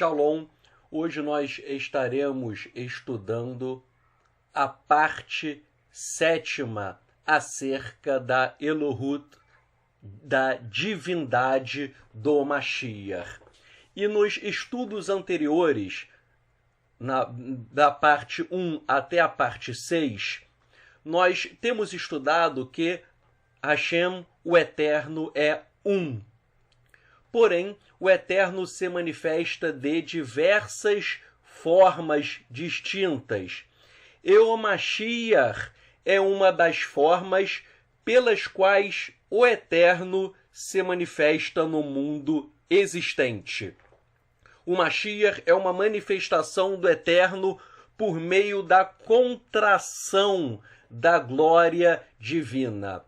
Shalom, hoje nós estaremos estudando a parte 7ª acerca da Elohut, da divindade do Mashiach. E nos estudos anteriores, da parte 1 até a parte 6, nós temos estudado que Hashem, o Eterno, é um. Porém, o Eterno se manifesta de diversas formas distintas. E o Mashiach é uma das formas pelas quais o Eterno se manifesta no mundo existente. O Mashiach é uma manifestação do Eterno por meio da contração da glória divina.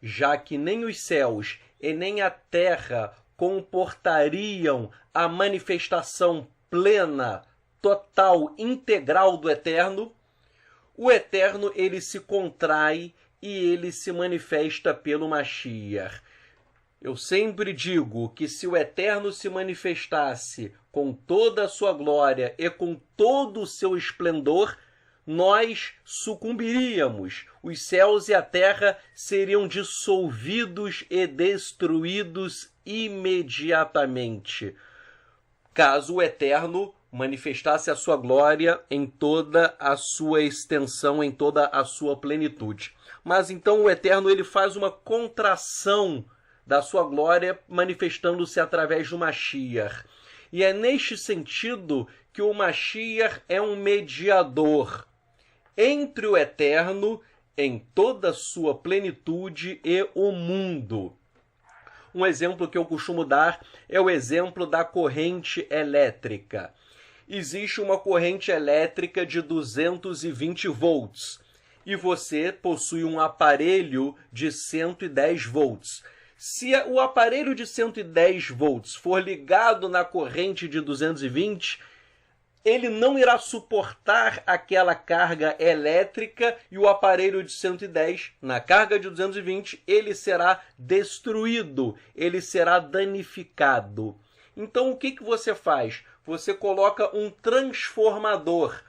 Já que nem os céus e nem a terra comportariam a manifestação plena, total, integral do Eterno, o Eterno ele se contrai e ele se manifesta pelo Mashiach. Eu sempre digo que se o Eterno se manifestasse com toda a sua glória e com todo o seu esplendor, nós sucumbiríamos. Os céus e a terra seriam dissolvidos e destruídos imediatamente, caso o Eterno manifestasse a sua glória em toda a sua extensão, em toda a sua plenitude. Mas então o Eterno ele faz uma contração da sua glória, manifestando-se através do Mashiach. E é neste sentido que o Mashiach é um mediador entre o Eterno em toda a sua plenitude e o mundo. Um exemplo que eu costumo dar é o exemplo da corrente elétrica. Existe uma corrente elétrica de 220 volts e você possui um aparelho de 110 volts. Se o aparelho de 110 volts for ligado na corrente de 220, ele não irá suportar aquela carga elétrica e o aparelho de 110, na carga de 220, ele será destruído, ele será danificado. Então, o que você faz? Você coloca um transformador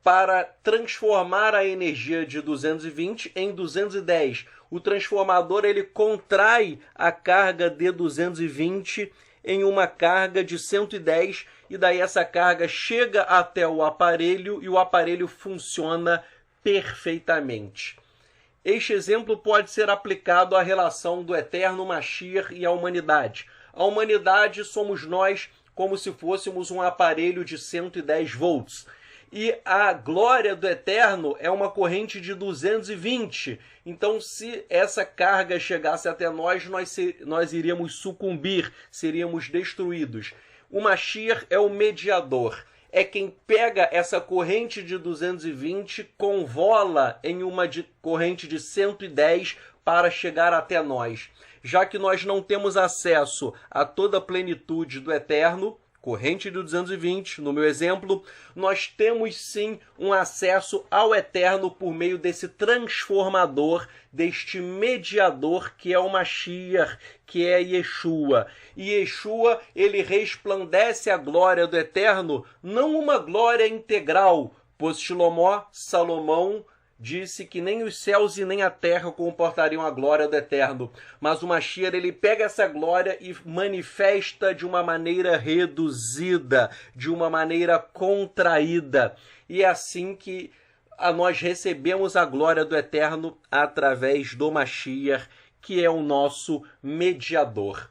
para transformar a energia de 220 em 210. O transformador ele contrai a carga de 220 em uma carga de 110 e daí essa carga chega até o aparelho e o aparelho funciona perfeitamente. Este exemplo pode ser aplicado à relação do Eterno Mashiach e à humanidade. A humanidade somos nós como se fôssemos um aparelho de 110 volts. E a glória do Eterno é uma corrente de 220. Então, se essa carga chegasse até nós, nós iríamos sucumbir, seríamos destruídos. O Mashiach é o mediador. É quem pega essa corrente de 220, convola em uma corrente de 110 para chegar até nós. Já que nós não temos acesso a toda a plenitude do Eterno, corrente de 220, no meu exemplo, nós temos sim um acesso ao Eterno por meio desse transformador, deste mediador que é o Mashiach, que é Yeshua. E Yeshua, ele resplandece a glória do Eterno, não uma glória integral, pois Salomão disse que nem os céus e nem a terra comportariam a glória do Eterno. Mas o Mashiach, ele pega essa glória e manifesta de uma maneira reduzida, de uma maneira contraída. E é assim que nós recebemos a glória do Eterno através do Mashiach, que é o nosso mediador.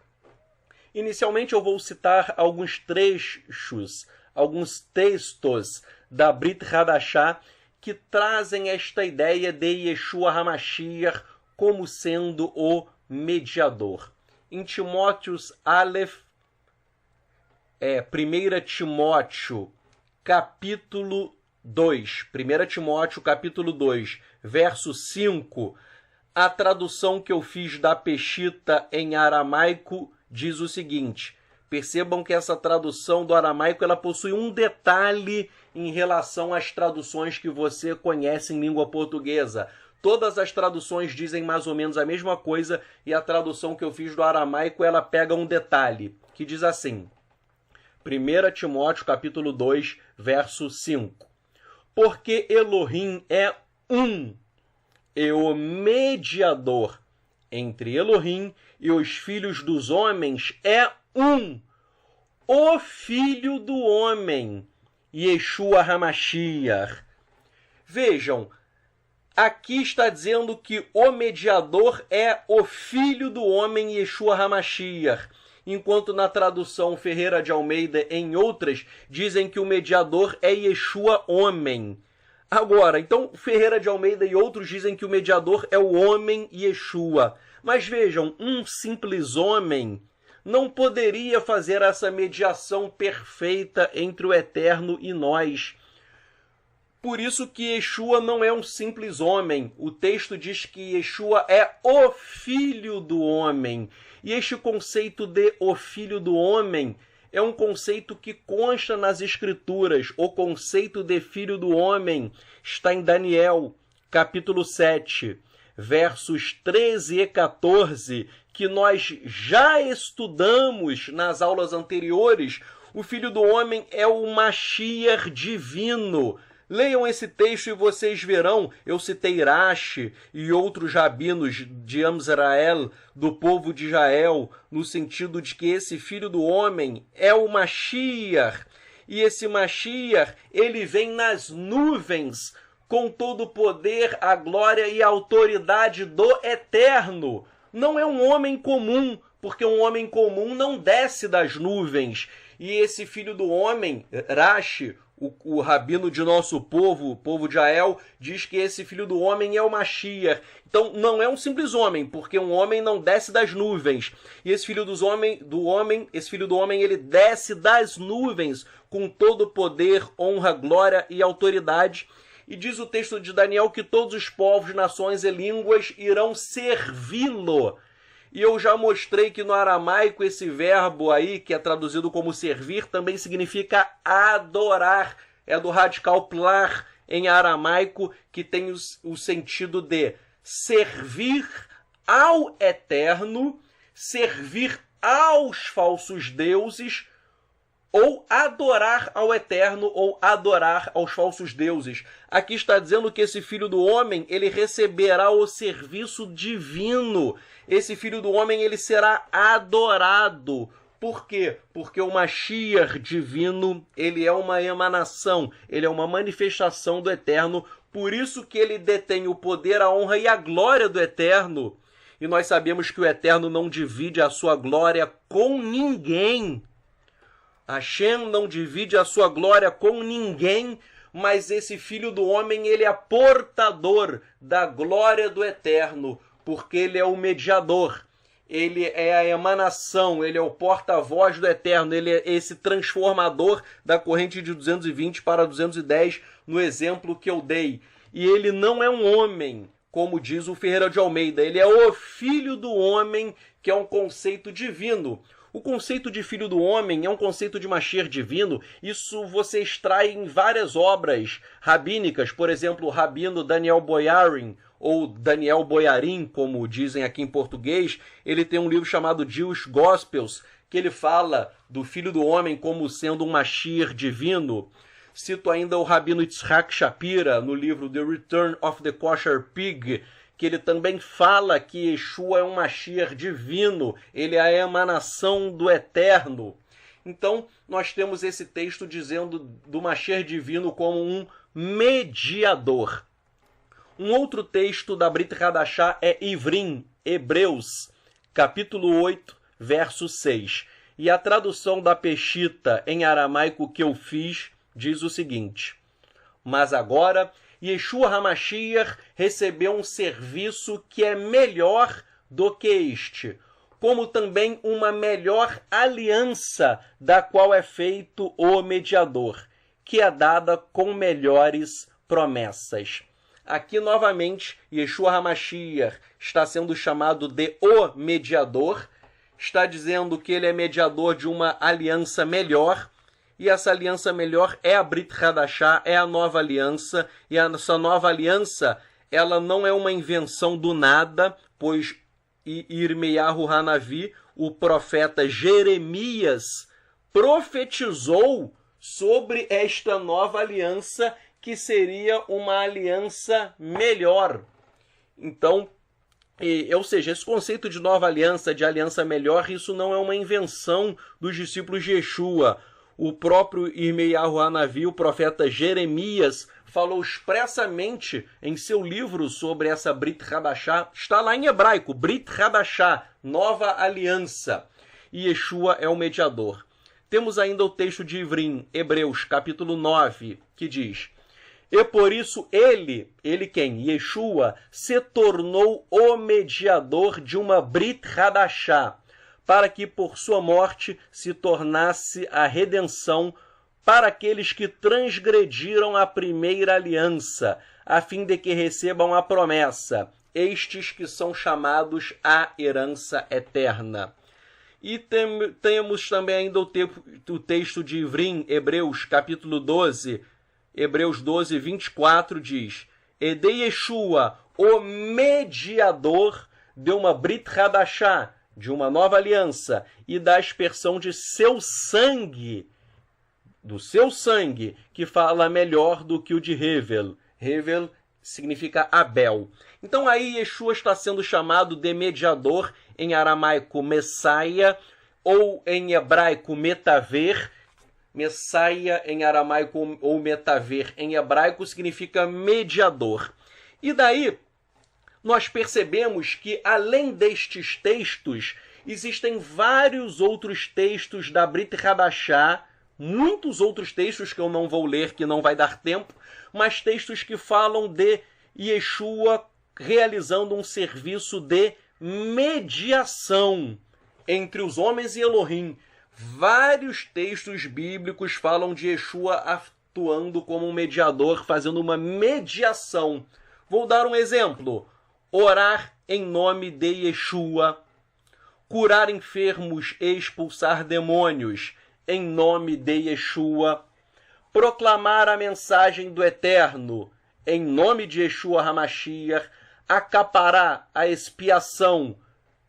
Inicialmente eu vou citar alguns trechos, alguns textos da Brit Hadashah, que trazem esta ideia de Yeshua HaMashiach como sendo o mediador. Em Timóteos Aleph, 1 Timóteo, capítulo 2, 1 Timóteo, capítulo 2, verso 5, a tradução que eu fiz da Peshita em aramaico diz o seguinte. Percebam que essa tradução do aramaico ela possui um detalhe em relação às traduções que você conhece em língua portuguesa. Todas as traduções dizem mais ou menos a mesma coisa e a tradução que eu fiz do aramaico ela pega um detalhe, que diz assim: 1 Timóteo capítulo 2, verso 5. Porque Elohim é um, e o mediador entre Elohim e os filhos dos homens é um, o Filho do Homem, Yeshua HaMashiach. Vejam, aqui está dizendo que o mediador é o Filho do Homem, Yeshua HaMashiach, enquanto na tradução Ferreira de Almeida, em outras, dizem que o mediador é Yeshua Homem. Agora, então, Ferreira de Almeida e outros dizem que o mediador é o homem Yeshua. Mas vejam, um simples homem não poderia fazer essa mediação perfeita entre o Eterno e nós. Por isso que Yeshua não é um simples homem. O texto diz que Yeshua é o Filho do Homem. E este conceito de o Filho do Homem é um conceito que consta nas Escrituras. O conceito de Filho do Homem está em Daniel, capítulo 7, versos 13 e 14, que nós já estudamos nas aulas anteriores. O Filho do Homem é o Mashiach divino. Leiam esse texto e vocês verão, eu citei Rashi e outros rabinos de Israel, do povo de Israel, no sentido de que esse Filho do Homem é o Mashiach. E esse Mashiach, ele vem nas nuvens, com todo o poder, a glória e a autoridade do Eterno. Não é um homem comum, porque um homem comum não desce das nuvens. E esse Filho do Homem, Rashi, o rabino de nosso povo, o povo de Israel, diz que esse Filho do Homem é o Mashiach. Então não é um simples homem, porque um homem não desce das nuvens. E esse Filho esse Filho do Homem, ele desce das nuvens com todo o poder, honra, glória e autoridade. E diz o texto de Daniel que todos os povos, nações e línguas irão servi-lo. E eu já mostrei que no aramaico esse verbo aí, que é traduzido como servir, também significa adorar. É do radical plar em aramaico, que tem o sentido de servir ao Eterno, servir aos falsos deuses, ou adorar ao Eterno, ou adorar aos falsos deuses. Aqui está dizendo que esse Filho do Homem, ele receberá o serviço divino. Esse Filho do Homem, ele será adorado. Por quê? Porque o Mashiach divino, ele é uma emanação, ele é uma manifestação do Eterno. Por isso que ele detém o poder, a honra e a glória do Eterno. E nós sabemos que o Eterno não divide a sua glória com ninguém. Hashem não divide a sua glória com ninguém, mas esse Filho do Homem, ele é portador da glória do Eterno, porque ele é o mediador, ele é a emanação, ele é o porta-voz do Eterno, ele é esse transformador da corrente de 220 para 210, no exemplo que eu dei. E ele não é um homem, como diz o Ferreira de Almeida, ele é o Filho do Homem, que é um conceito divino. O conceito de Filho do Homem é um conceito de Mashiach divino. Isso você extrai em várias obras rabínicas. Por exemplo, o rabino Daniel Boyarin, ou Daniel Boyarin, como dizem aqui em português. Ele tem um livro chamado Jewish Gospels, que ele fala do Filho do Homem como sendo um Mashiach divino. Cito ainda o rabino Yitzhak Shapira, no livro The Return of the Kosher Pig, que ele também fala que Yeshua é um Mashiach divino, ele é a emanação do Eterno. Então, nós temos esse texto dizendo do Mashiach divino como um mediador. Um outro texto da Brit Hadashah é Ivrim, Hebreus, capítulo 8, verso 6. E a tradução da Peshita em aramaico que eu fiz diz o seguinte: mas agora Yeshua HaMashiach recebeu um serviço que é melhor do que este, como também uma melhor aliança da qual é feito o mediador, que é dada com melhores promessas. Aqui, novamente, Yeshua HaMashiach está sendo chamado de o mediador, está dizendo que ele é mediador de uma aliança melhor. E essa aliança melhor é a Brit Hadashah, é a nova aliança. E essa nova aliança, ela não é uma invenção do nada, pois Irmeyahu Hanavi, o profeta Jeremias, profetizou sobre esta nova aliança, que seria uma aliança melhor. Então, ou seja, esse conceito de nova aliança, de aliança melhor, isso não é uma invenção dos discípulos de Yeshua. O próprio Irmeiyahu Hanavi, o profeta Jeremias, falou expressamente em seu livro sobre essa Brit Hadashah, está lá em hebraico, Brit Hadashah, nova aliança. E Yeshua é o mediador. Temos ainda o texto de Ivrim, Hebreus, capítulo 9, que diz: e por isso ele quem? Yeshua, se tornou o mediador de uma Brit Hadashah, para que por sua morte se tornasse a redenção para aqueles que transgrediram a primeira aliança, a fim de que recebam a promessa, estes que são chamados à herança eterna. E temos também ainda o texto de Ivrim, Hebreus, capítulo 12, Hebreus 12, 24 diz: e de Yeshua, o mediador de uma Brit Hadashah, de uma nova aliança, e da aspersão de seu sangue, do seu sangue, que fala melhor do que o de Hevel. Hevel significa Abel. Então aí Yeshua está sendo chamado de mediador, em aramaico Messiah, ou em hebraico Metaver. Messiah em aramaico ou Metaver em hebraico significa mediador. E daí nós percebemos que, além destes textos, existem vários outros textos da Brit Hadashah, muitos outros textos que eu não vou ler, que não vai dar tempo, mas textos que falam de Yeshua realizando um serviço de mediação entre os homens e Elohim. Vários textos bíblicos falam de Yeshua atuando como um mediador, fazendo uma mediação. Vou dar um exemplo. Orar em nome de Yeshua. Curar enfermos e expulsar demônios em nome de Yeshua. Proclamar a mensagem do Eterno em nome de Yeshua HaMashiach. Acaparar a expiação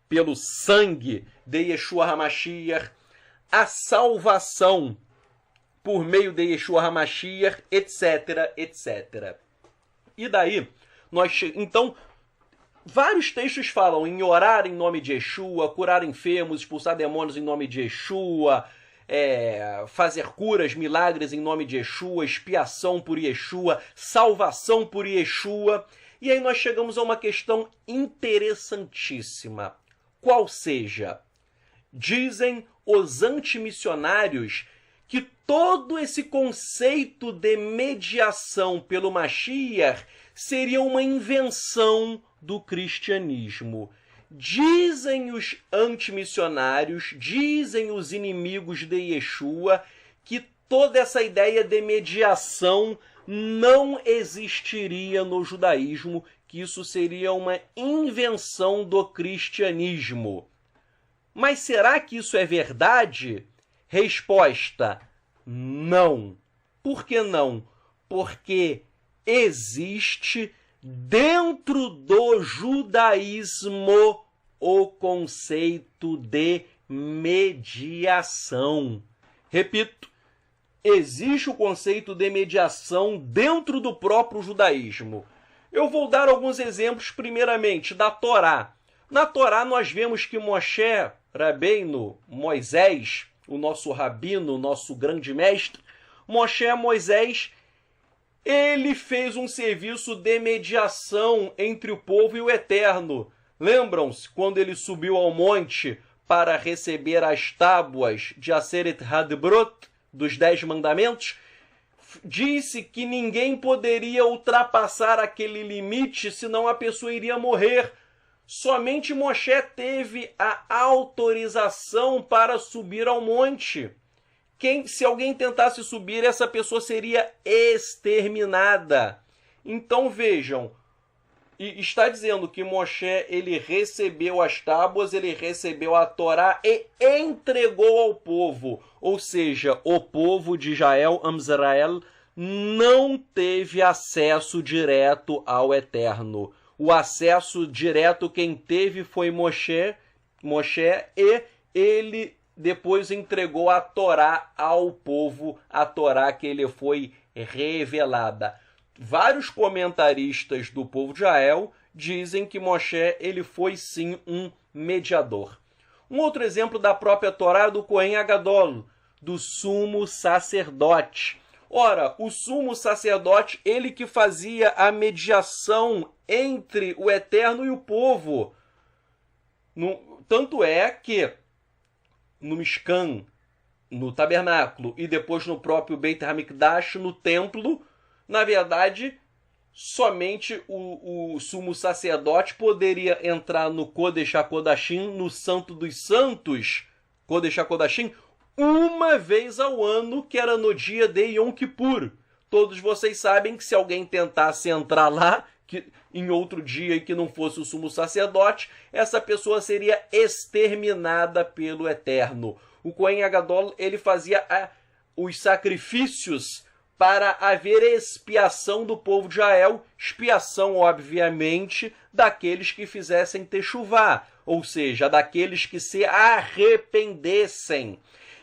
pelo sangue de Yeshua HaMashiach. A salvação por meio de Yeshua HaMashiach, etc, etc. E daí, então, vários textos falam em orar em nome de Yeshua, curar enfermos, expulsar demônios em nome de Yeshua, fazer curas, milagres em nome de Yeshua, expiação por Yeshua, salvação por Yeshua. E aí nós chegamos a uma questão interessantíssima. Qual seja? Dizem os antimissionários que todo esse conceito de mediação pelo Mashiach seria uma invenção do cristianismo. Dizem os antimissionários, dizem os inimigos de Yeshua, que toda essa ideia de mediação não existiria no judaísmo, que isso seria uma invenção do cristianismo. Mas será que isso é verdade? Resposta: não. Por que não? Porque existe dentro do judaísmo o conceito de mediação. Repito, existe o conceito de mediação dentro do próprio judaísmo. Eu vou dar alguns exemplos, primeiramente, da Torá. Na Torá nós vemos que Moshe Rabbeinu, Moisés, o nosso rabino, o nosso grande mestre, Moisés, ele fez um serviço de mediação entre o povo e o Eterno. Lembram-se quando ele subiu ao monte para receber as tábuas de Aseret Hadbrot, dos 10 mandamentos? Disse que ninguém poderia ultrapassar aquele limite, senão a pessoa iria morrer. Somente Moshe teve a autorização para subir ao monte. Se alguém tentasse subir, essa pessoa seria exterminada. Então vejam, está dizendo que Moshe ele recebeu as tábuas, ele recebeu a Torá e entregou ao povo. Ou seja, o povo de Israel, Am Israel, não teve acesso direto ao Eterno. O acesso direto quem teve foi Moshe, e ele depois entregou a Torá ao povo, a Torá que lhe foi revelada. Vários comentaristas do povo de Israel dizem que Moshe ele foi sim um mediador. Um outro exemplo da própria Torá é do Cohen Agadol, do sumo sacerdote. Ora, o sumo sacerdote, ele que fazia a mediação entre o Eterno e o povo. Tanto é que no Mishkan, no tabernáculo, e depois no próprio Beit HaMikdash, no templo, na verdade, somente o sumo sacerdote poderia entrar no Kodesh HaKodashim, no Santo dos Santos, Kodesh HaKodashim, uma vez ao ano, que era no dia de Yom Kippur. Todos vocês sabem que se alguém tentasse entrar lá, em outro dia e que não fosse o sumo sacerdote, essa pessoa seria exterminada pelo Eterno. O Cohen Agadol, ele fazia os sacrifícios para haver expiação do povo de Israel, expiação, obviamente, daqueles que fizessem techuvá, ou seja, daqueles que se arrependessem.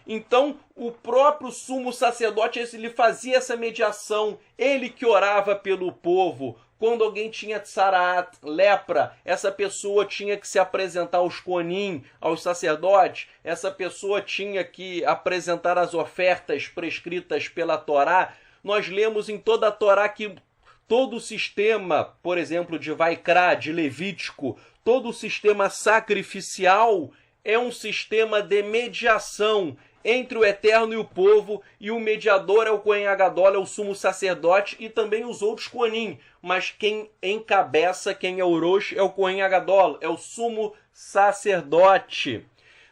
Então, o próprio sumo sacerdote, ele fazia essa mediação, ele que orava pelo povo. Quando alguém tinha tsarat, lepra, essa pessoa tinha que se apresentar aos koanim, aos sacerdotes, essa pessoa tinha que apresentar as ofertas prescritas pela Torá. Nós lemos em toda a Torá que todo o sistema, por exemplo, de Vaikra, de Levítico, todo o sistema sacrificial é um sistema de mediação entre o Eterno e o povo, e o mediador é o Cohen Agadol, é o sumo sacerdote, e também os outros koanim. Mas quem encabeça, quem é o Rosh, é o Cohen Agadol, é o sumo sacerdote.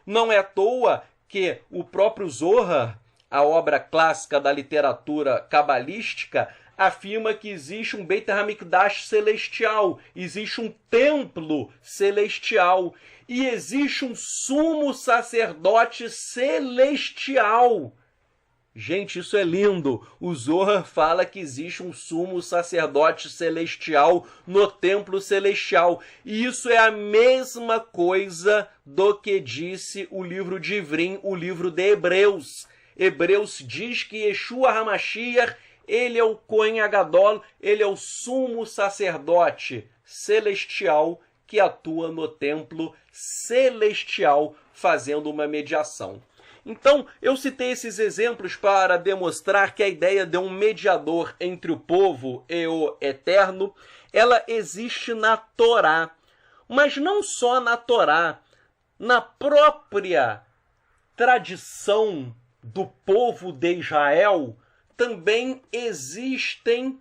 Não é à toa que o próprio Zohar, a obra clássica da literatura cabalística, afirma que existe um Beit HaMikdash celestial, existe um templo celestial, e existe um sumo sacerdote celestial. Gente, isso é lindo. O Zohar fala que existe um sumo sacerdote celestial no templo celestial. E isso é a mesma coisa do que disse o livro de Ivrim, o livro de Hebreus. Hebreus diz que Yeshua HaMashiach, ele é o Cohen Agadol, ele é o sumo sacerdote celestial que atua no templo celestial fazendo uma mediação. Então, eu citei esses exemplos para demonstrar que a ideia de um mediador entre o povo e o Eterno, ela existe na Torá. Mas não só na Torá, na própria tradição do povo de Israel, também existem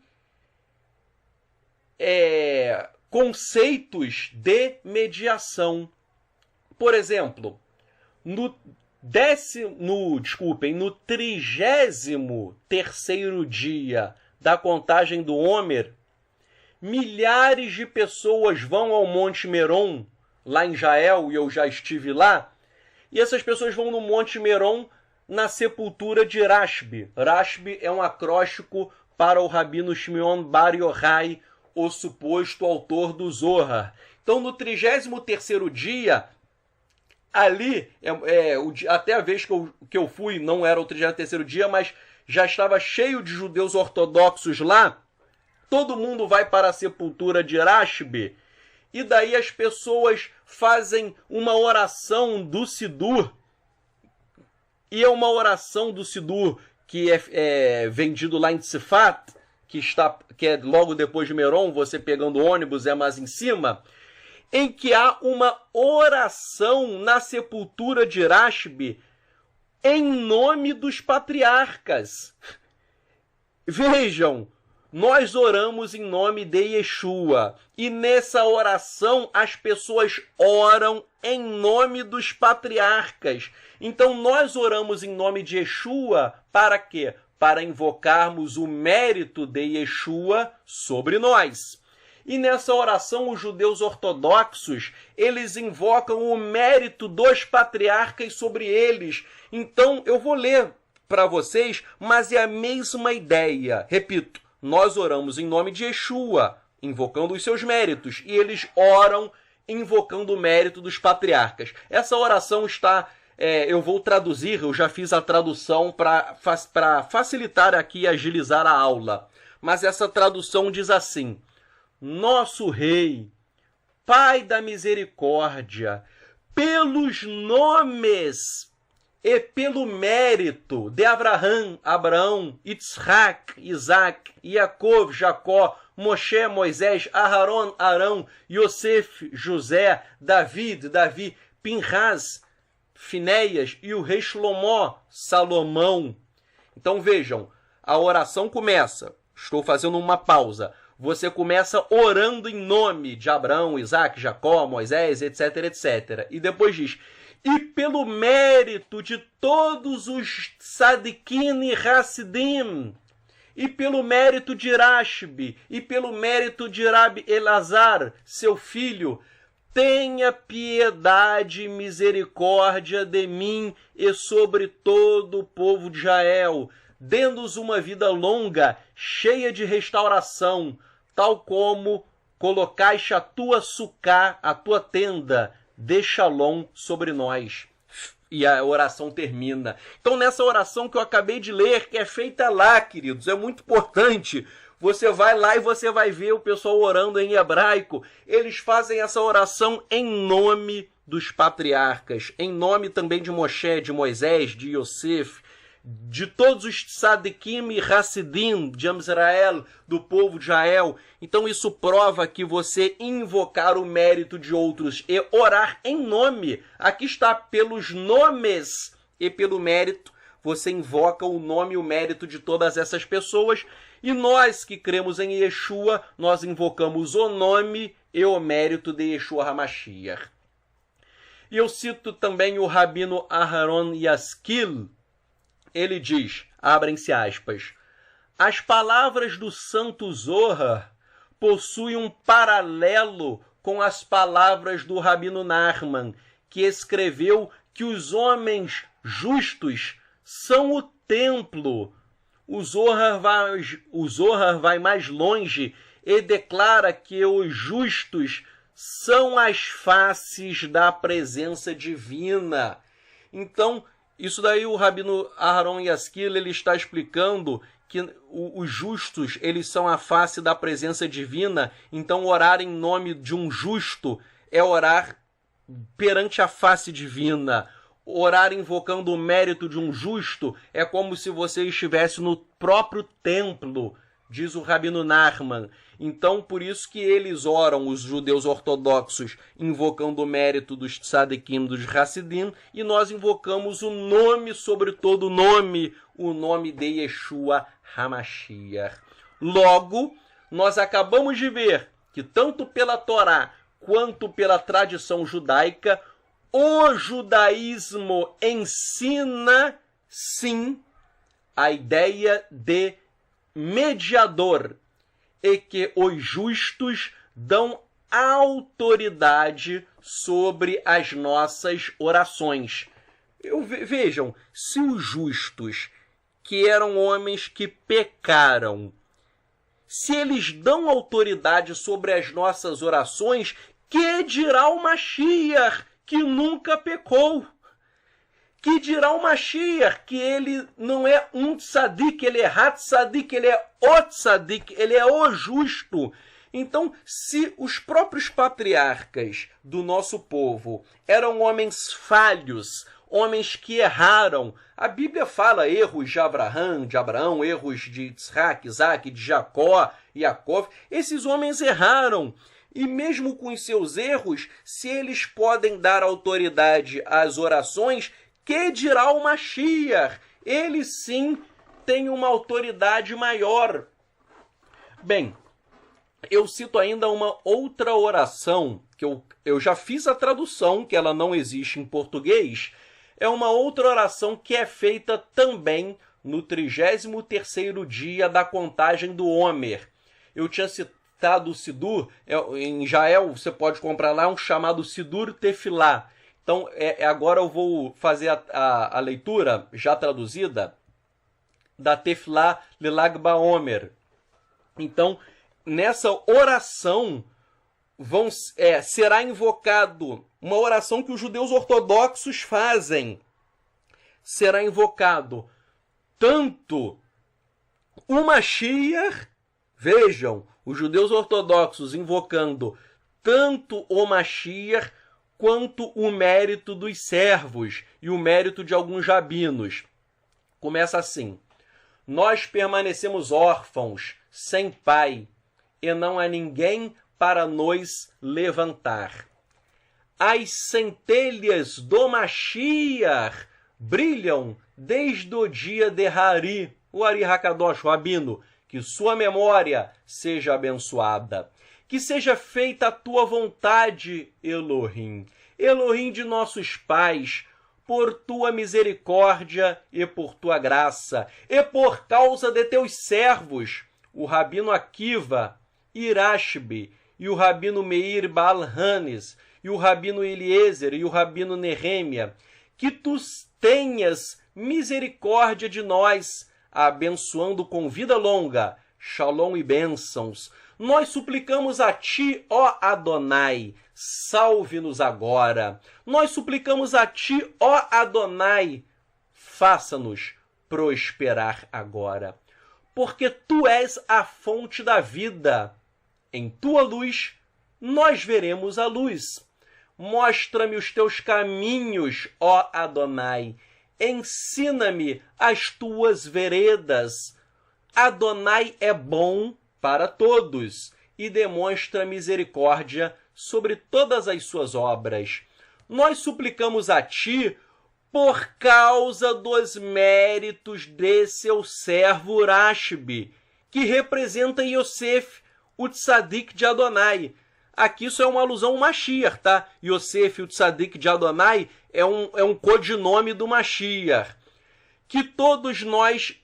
conceitos de mediação. Por exemplo, no 33º dia da contagem do Homer, milhares de pessoas vão ao Monte Meron, lá em Israel, e eu já estive lá, e essas pessoas vão no Monte Meron na sepultura de Rashbi. Rashbi é um acróstico para o Rabino Shimon Bar Yochai, o suposto autor do Zohar. Então, no 33º dia, ali, até a vez que eu fui, não era o 33º dia, mas já estava cheio de judeus ortodoxos lá. Todo mundo vai para a sepultura de Rashbi, e daí as pessoas fazem uma oração do Sidur, e é uma oração do Sidur que é vendido lá em Tzfat, que é logo depois de Meron, você pegando o ônibus, é mais em cima, em que há uma oração na sepultura de Rashbi em nome dos patriarcas. Vejam, nós oramos em nome de Yeshua, e nessa oração as pessoas oram em nome dos patriarcas. Então nós oramos em nome de Yeshua para quê? Para invocarmos o mérito de Yeshua sobre nós. E nessa oração os judeus ortodoxos, eles invocam o mérito dos patriarcas sobre eles. Então eu vou ler para vocês, mas é a mesma ideia. Repito, nós oramos em nome de Yeshua, invocando os seus méritos, e eles oram invocando o mérito dos patriarcas. Essa oração está eu vou traduzir, eu já fiz a tradução para facilitar aqui e agilizar a aula. Mas essa tradução diz assim: Nosso Rei, Pai da misericórdia, pelos nomes e pelo mérito de Abraão, Yitzhak, Isaac, Yaakov, Jacó, Moshe, Moisés, Aharon, Arão, Yosef, José, Davi, Pinhas, Finéias e o rei Shlomo, Salomão. Então vejam, a oração começa, estou fazendo uma pausa, você começa orando em nome de Abraão, Isaac, Jacó, Moisés, etc, etc. E depois diz: e pelo mérito de todos os Tzadikim e Hassidim, e pelo mérito de Rashbi, e pelo mérito de Rabi Elazar, seu filho, tenha piedade e misericórdia de mim e sobre todo o povo de Israel, dê-nos uma vida longa, cheia de restauração, tal como colocaste a tua sucá, a tua tenda, de Shalom sobre nós. E a oração termina. Então, nessa oração que eu acabei de ler, que é feita lá, queridos, é muito importante. Você vai lá e você vai ver o pessoal orando em hebraico. Eles fazem essa oração em nome dos patriarcas, em nome também de Moshe, de Moisés, de Yosef, de todos os Tzadikim e Hassidim de Israel, do povo de Israel. Então isso prova que você invocar o mérito de outros e orar em nome, aqui está, pelos nomes e pelo mérito, você invoca o nome e o mérito de todas essas pessoas. E nós que cremos em Yeshua, nós invocamos o nome e o mérito de Yeshua HaMashiach. E eu cito também o Rabino Aharon Yaskil. Ele diz, abrem-se aspas, as palavras do Santo Zohar possuem um paralelo com as palavras do Rabino Nachman, que escreveu que os homens justos são o templo. O Zohar vai mais longe e declara que os justos são as faces da presença divina. Então, isso daí o Rabino Aharon Yaskil, ele está explicando que os justos, eles são a face da presença divina. Então, orar em nome de um justo é orar perante a face divina. Orar invocando o mérito de um justo é como se você estivesse no próprio templo, diz o Rabino Nachman. Então, por isso que eles oram, os judeus ortodoxos, invocando o mérito dos tzadikim, dos Hassidim, e nós invocamos o nome sobre todo nome, o nome de Yeshua HaMashiach. Logo, nós acabamos de ver que tanto pela Torá quanto pela tradição judaica, o judaísmo ensina, sim, a ideia de mediador, e que os justos dão autoridade sobre as nossas orações. Vejam, se os justos, que eram homens que pecaram, se eles dão autoridade sobre as nossas orações, que dirá o Mashiach, que nunca pecou? Que dirá o Mashiach, que ele não é um tzadik, ele é hat-tzadik, ele é o tzadik, ele é o justo. Então, se os próprios patriarcas do nosso povo eram homens falhos, homens que erraram, a Bíblia fala erros de Abraão, erros de Yitzhak, Isaac, de Jacó, Yaakov, esses homens erraram. E mesmo com os seus erros, se eles podem dar autoridade às orações, que dirá o Mashiach? Ele sim tem uma autoridade maior. Bem, eu cito ainda uma outra oração, que eu já fiz a tradução, que ela não existe em português. É uma outra oração que é feita também no 33º dia da contagem do Homer. Eu tinha citado o Sidur, em Israel você pode comprar lá um chamado Sidur Tefilá. Então, agora eu vou fazer a leitura, já traduzida, da Tefilá Lelag BaOmer. Então, nessa oração, será invocado uma oração que os judeus ortodoxos fazem. Será invocado tanto o Mashiach, vejam, os judeus ortodoxos invocando tanto o Mashiach quanto o mérito dos servos e o mérito de alguns rabinos. Começa assim: nós permanecemos órfãos, sem pai, e não há ninguém para nos levantar. As centelhas do Mashiach brilham desde o dia de Hari, o Ari Hakadosh, o Rabino, que sua memória seja abençoada. Que seja feita a tua vontade, Elohim, Elohim de nossos pais, por tua misericórdia e por tua graça, e por causa de teus servos, o Rabino Akiva, Irashbi, e o Rabino Meir Baal Hanes, e o Rabino Eliezer, e o Rabino Nehemia, que tu tenhas misericórdia de nós, abençoando com vida longa, shalom e bênçãos. Nós suplicamos a ti, ó Adonai, salve-nos agora. Nós suplicamos a ti, ó Adonai, faça-nos prosperar agora. Porque tu és a fonte da vida. Em tua luz, nós veremos a luz. Mostra-me os teus caminhos, ó Adonai. Ensina-me as tuas veredas. Adonai é bom para todos e demonstra misericórdia sobre todas as suas obras. Nós suplicamos a ti por causa dos méritos de seu servo Urashbi, que representa Yosef, o tzadik de Adonai. Aqui isso é uma alusão ao Mashiach, tá? Yosef, o tzadik de Adonai, é um codinome do Mashiach. Que todos nós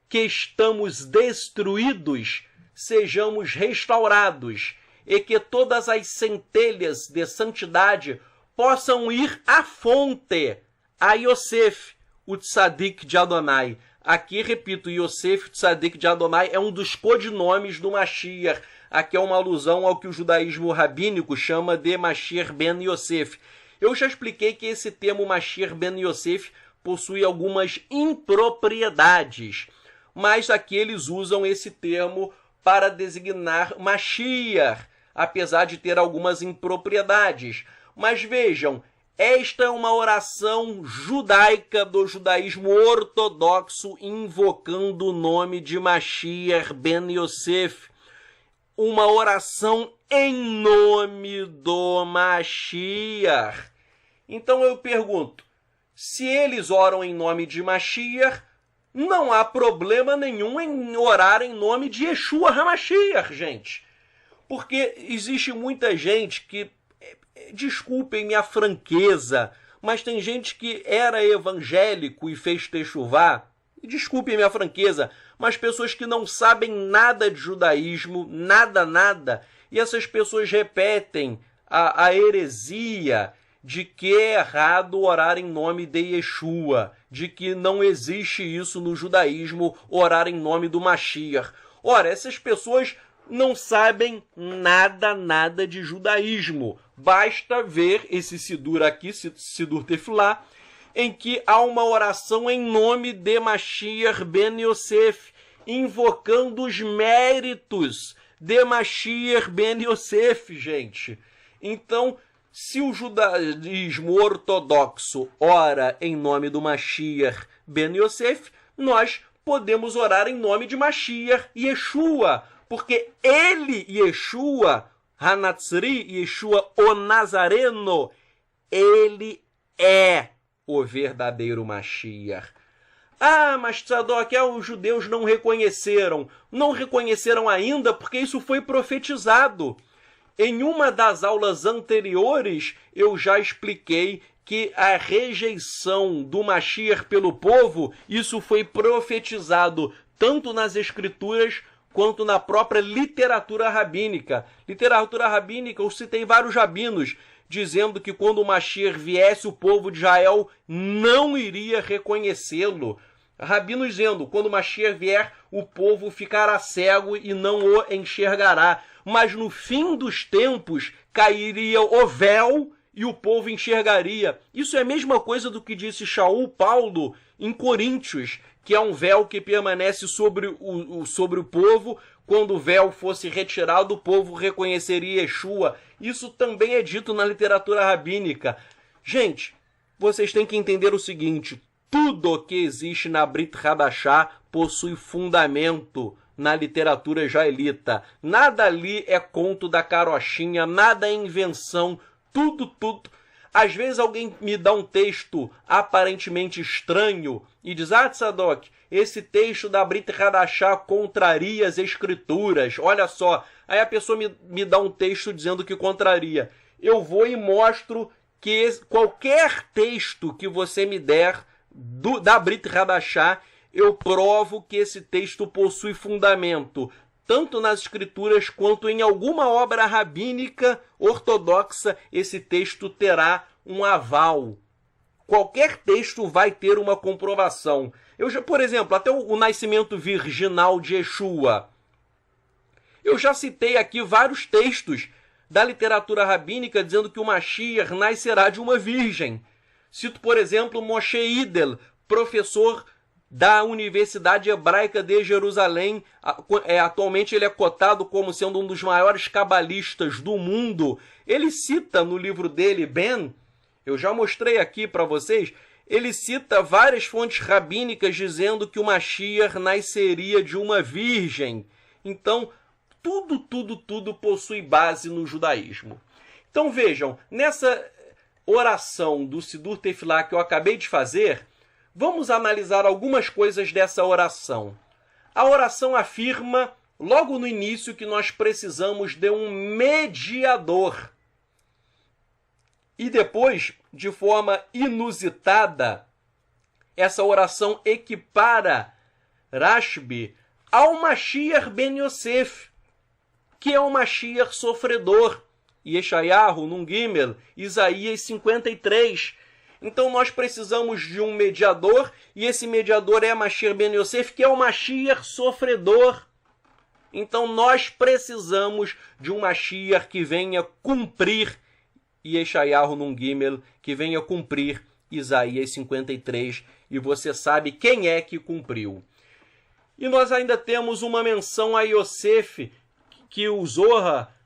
que estamos destruídos sejamos restaurados e que todas as centelhas de santidade possam ir à fonte, a Yosef, o tzadik de Adonai. Aqui, repito, Yosef, o tzadik de Adonai, é um dos codinomes do Mashiach. Aqui é uma alusão ao que o judaísmo rabínico chama de Mashiach ben Yosef. Eu já expliquei que esse termo Mashiach ben Yosef possui algumas impropriedades, mas aqui eles usam esse termo para designar Mashiach, apesar de ter algumas impropriedades. Mas vejam, esta é uma oração judaica do judaísmo ortodoxo invocando o nome de Mashiach ben Yosef. Uma oração em nome do Mashiach. Então eu pergunto, se eles oram em nome de Mashiach, não há problema nenhum em orar em nome de Yeshua HaMashiach, gente. Porque existe muita gente que, desculpem minha franqueza, mas tem gente que era evangélico e fez techuvá, desculpem minha franqueza, mas pessoas que não sabem nada de judaísmo, nada, e essas pessoas repetem a heresia de que é errado orar em nome de Yeshua, de que não existe isso no judaísmo, orar em nome do Mashiach. Ora, essas pessoas não sabem nada de judaísmo. Basta ver esse Sidur aqui, Sidur Tefilá, em que há uma oração em nome de Mashiach ben Yosef, invocando os méritos de Mashiach ben Yosef, gente. Então, se o judaísmo ortodoxo ora em nome do Mashiach ben Yosef, nós podemos orar em nome de Mashiach Yeshua, porque ele, Yeshua, Hanatzri, Yeshua o Nazareno, ele é o verdadeiro Mashiach. Ah, mas Tzadok, os judeus não reconheceram. Não reconheceram ainda porque isso foi profetizado. Em uma das aulas anteriores, eu já expliquei que a rejeição do Mashiach pelo povo, isso foi profetizado tanto nas escrituras quanto na própria literatura rabínica. Literatura rabínica, eu citei vários rabinos dizendo que quando o Mashiach viesse, o povo de Israel não iria reconhecê-lo. Rabino dizendo, quando Mashiach vier, o povo ficará cego e não o enxergará. Mas no fim dos tempos, cairia o véu e o povo enxergaria. Isso é a mesma coisa do que disse Shaul Paulo em Coríntios, que é um véu que permanece sobre o povo. Quando o véu fosse retirado, o povo reconheceria Yeshua. Isso também é dito na literatura rabínica. Gente, vocês têm que entender o seguinte, tudo que existe na Brit Hadashah possui fundamento na literatura israelita. Nada ali é conto da carochinha, nada é invenção, tudo. Às vezes alguém me dá um texto aparentemente estranho e diz, Tzadok, esse texto da Brit Hadashah contraria as escrituras, olha só. Aí a pessoa me dá um texto dizendo que contraria. Eu vou e mostro que qualquer texto que você me der da Brit Hadashah, eu provo que esse texto possui fundamento, tanto nas escrituras quanto em alguma obra rabínica ortodoxa, esse texto terá um aval. Qualquer texto vai ter uma comprovação. Por exemplo, até o nascimento virginal de Yeshua. Eu já citei aqui vários textos da literatura rabínica dizendo que o Mashiach nascerá de uma virgem. Cito, por exemplo, Moshe Idel, professor da Universidade Hebraica de Jerusalém. Atualmente ele é cotado como sendo um dos maiores cabalistas do mundo. Ele cita no livro dele, Ben, eu já mostrei aqui para vocês, ele cita várias fontes rabínicas dizendo que o Mashiach nasceria de uma virgem. Então, tudo possui base no judaísmo. Então vejam, nessa oração do Sidur Tefilá que eu acabei de fazer, vamos analisar algumas coisas dessa oração. A oração afirma, logo no início, que nós precisamos de um mediador. E depois, de forma inusitada, essa oração equipara Rashbi ao Mashiach ben Yosef, que é o Mashiach sofredor. Yeshayahu, Nun Gimel, Isaías 53. Então nós precisamos de um mediador, e esse mediador é Mashiach ben Yosef, que é o Mashiach sofredor. Então nós precisamos de um Mashiach que venha cumprir Yeshayahu, Nun Gimel, que venha cumprir Isaías 53, e você sabe quem é que cumpriu. E nós ainda temos uma menção a Yosef, que o Zohar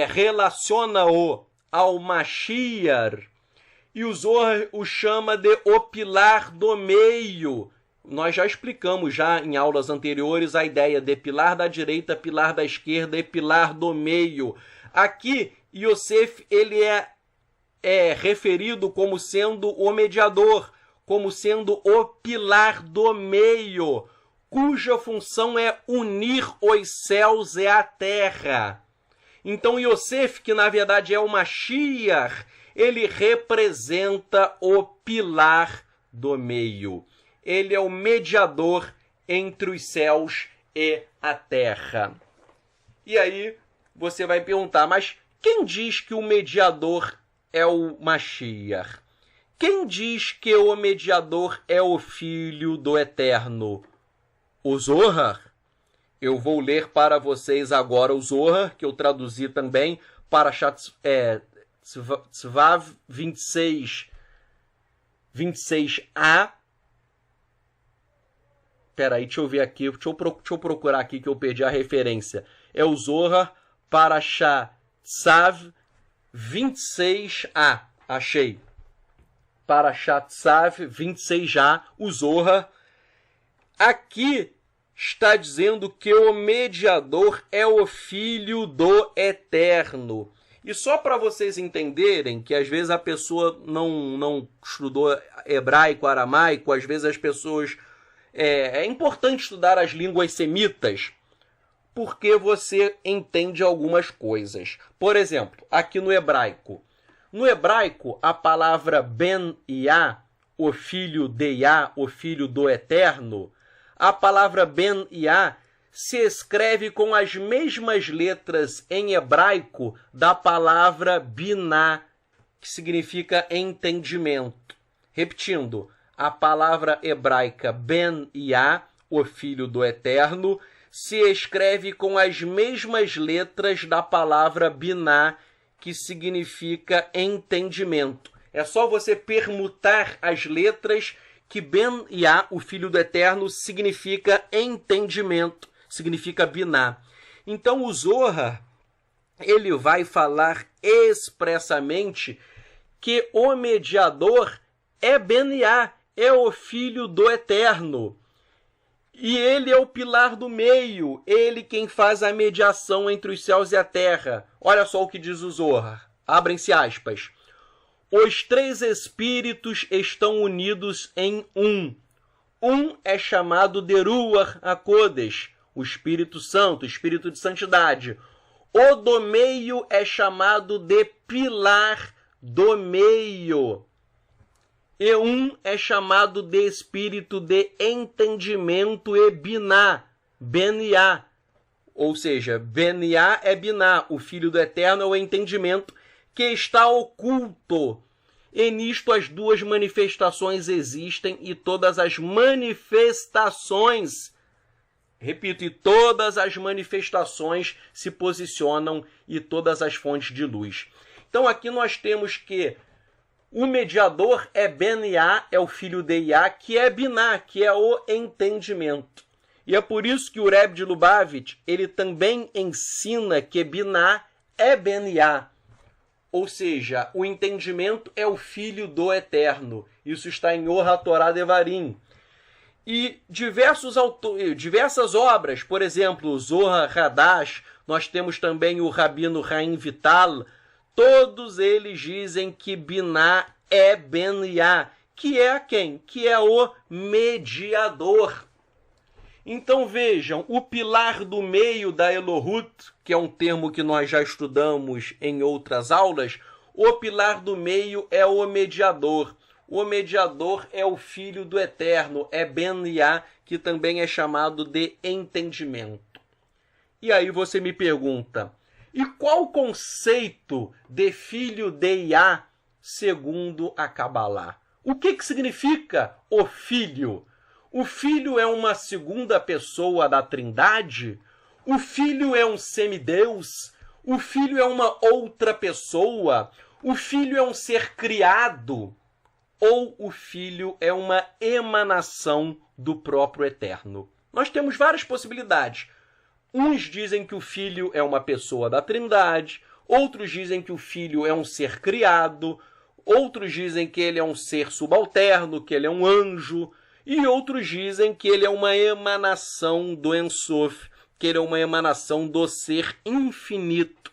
relaciona-o ao Mashiach, e o Zohar o chama de o pilar do meio. Nós já explicamos em aulas anteriores a ideia de pilar da direita, pilar da esquerda e pilar do meio. Aqui, Yosef ele é referido como sendo o mediador, como sendo o pilar do meio, cuja função é unir os céus e a terra. Então Yosef, que na verdade é o Mashiach, ele representa o pilar do meio. Ele é o mediador entre os céus e a terra. E aí você vai perguntar, mas quem diz que o mediador é o Mashiach? Quem diz que o mediador é o Filho do Eterno? O Zohar? Eu vou ler para vocês agora o Zohar, que eu traduzi também para Tzvav 26a. Peraí, deixa eu ver aqui, deixa eu procurar aqui que eu perdi a referência. É o Zohar para Tzav 26a. Achei. Para Tzav 26a, o Zohar. Aqui está dizendo que o mediador é o Filho do Eterno. E só para vocês entenderem que às vezes a pessoa não estudou hebraico, aramaico, às vezes as pessoas... É importante estudar as línguas semitas, porque você entende algumas coisas. Por exemplo, aqui no hebraico. No hebraico, a palavra Ben Yah, o filho de Yah, o filho do Eterno, a palavra Ben Yah se escreve com as mesmas letras em hebraico da palavra Binah, que significa entendimento. Repetindo, a palavra hebraica Ben-Yah, o Filho do Eterno, se escreve com as mesmas letras da palavra Biná, que significa entendimento. É só você permutar as letras que Ben-Yah, o Filho do Eterno, significa entendimento, significa Biná. Então o Zohar, ele vai falar expressamente que o mediador é Ben-Yah, é o Filho do Eterno. E ele é o pilar do meio, ele quem faz a mediação entre os céus e a terra. Olha só o que diz o Zohar, abrem-se aspas. Os três espíritos estão unidos em um. Um é chamado de Ruach HaKodesh, o Espírito Santo, o Espírito de Santidade. O do meio é chamado de pilar do meio. E um é chamado de espírito de entendimento e Biná, Ben-Yah. Ou seja, Ben-Yah é Biná, o Filho do Eterno é o entendimento que está oculto. E nisto as duas manifestações existem e todas as manifestações, repito, e todas as manifestações se posicionam e todas as fontes de luz. Então aqui nós temos que o mediador é Ben-Yah, é o filho de Yah, que é Biná, que é o entendimento. E é por isso que o Rebbe de Lubavitch, ele também ensina que Biná é Ben-Yah. Ou seja, o entendimento é o Filho do Eterno. Isso está em Or HaTorah Devarim. E diversas obras, por exemplo, o Zohar Hadash, nós temos também o Rabino Chaim Vital, todos eles dizem que Biná é Ben-Yah, que é quem? Que é o mediador. Então vejam, o pilar do meio da Elohut, que é um termo que nós já estudamos em outras aulas, o pilar do meio é o mediador. O mediador é o Filho do Eterno, é Ben-Yah, que também é chamado de entendimento. E aí você me pergunta, e qual o conceito de Filho de Yah segundo a Kabbalah? O que significa o Filho? O Filho é uma segunda pessoa da Trindade? O Filho é um semideus? O Filho é uma outra pessoa? O Filho é um ser criado? Ou o Filho é uma emanação do próprio Eterno? Nós temos várias possibilidades. Uns dizem que o Filho é uma pessoa da Trindade, outros dizem que o Filho é um ser criado, outros dizem que ele é um ser subalterno, que ele é um anjo, e outros dizem que ele é uma emanação do Ein Sof, que ele é uma emanação do ser infinito,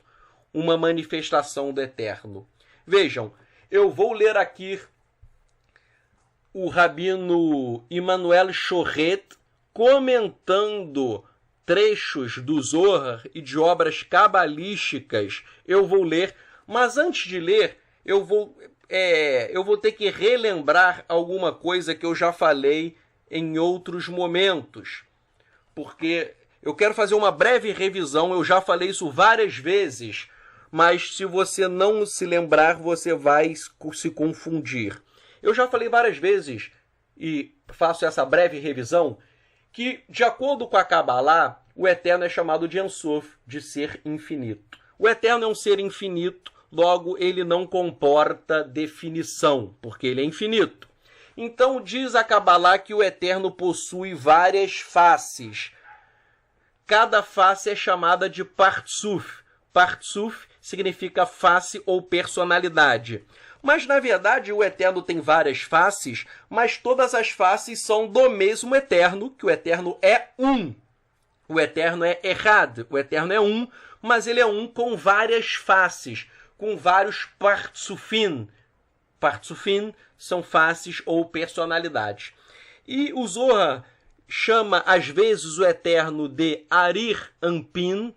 uma manifestação do Eterno. Vejam, eu vou ler aqui o Rabino Immanuel Chorret comentando trechos do Zohar e de obras cabalísticas. Eu vou ler, mas antes de ler, eu vou ter que relembrar alguma coisa que eu já falei em outros momentos, porque eu quero fazer uma breve revisão. Eu já falei isso várias vezes, mas se você não se lembrar, você vai se confundir. Eu já falei várias vezes, e faço essa breve revisão, que, de acordo com a Kabbalah, o Eterno é chamado de Ein Sof, de ser infinito. O Eterno é um ser infinito, logo ele não comporta definição, porque ele é infinito. Então diz a Kabbalah que o Eterno possui várias faces. Cada face é chamada de Partsuf. Partsuf significa face ou personalidade. Mas, na verdade, o Eterno tem várias faces, mas todas as faces são do mesmo Eterno, que o Eterno é um. O Eterno é Echad, o Eterno é um, mas ele é um com várias faces, com vários Partsufim. Partsufim são faces ou personalidades. E o Zohar chama, às vezes, o Eterno de Arir Anpin,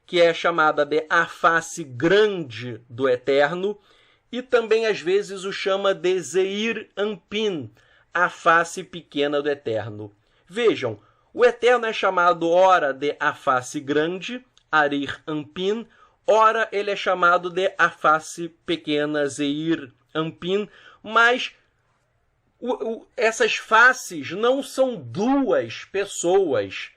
que é chamada de a face grande do Eterno, e também, às vezes, o chama de Zeir Anpin, a face pequena do Eterno. Vejam, o Eterno é chamado ora de a face grande, Arir Anpin, ora ele é chamado de a face pequena, Zeir Anpin, mas Essas faces não são duas pessoas.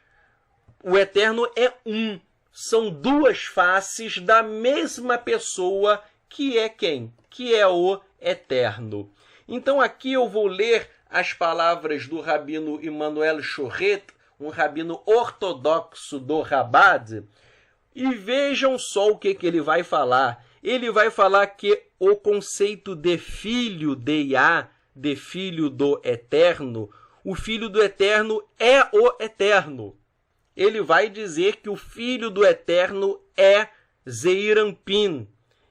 O Eterno é um. São duas faces da mesma pessoa, que é quem? Que é o Eterno. Então aqui eu vou ler as palavras do rabino Immanuel Shoret, um rabino ortodoxo do Chabad, e vejam só o que ele vai falar. Ele vai falar que o conceito de filho de Yah, de filho do Eterno, o filho do Eterno é o Eterno. Ele vai dizer que o filho do Eterno é Zeir Anpin.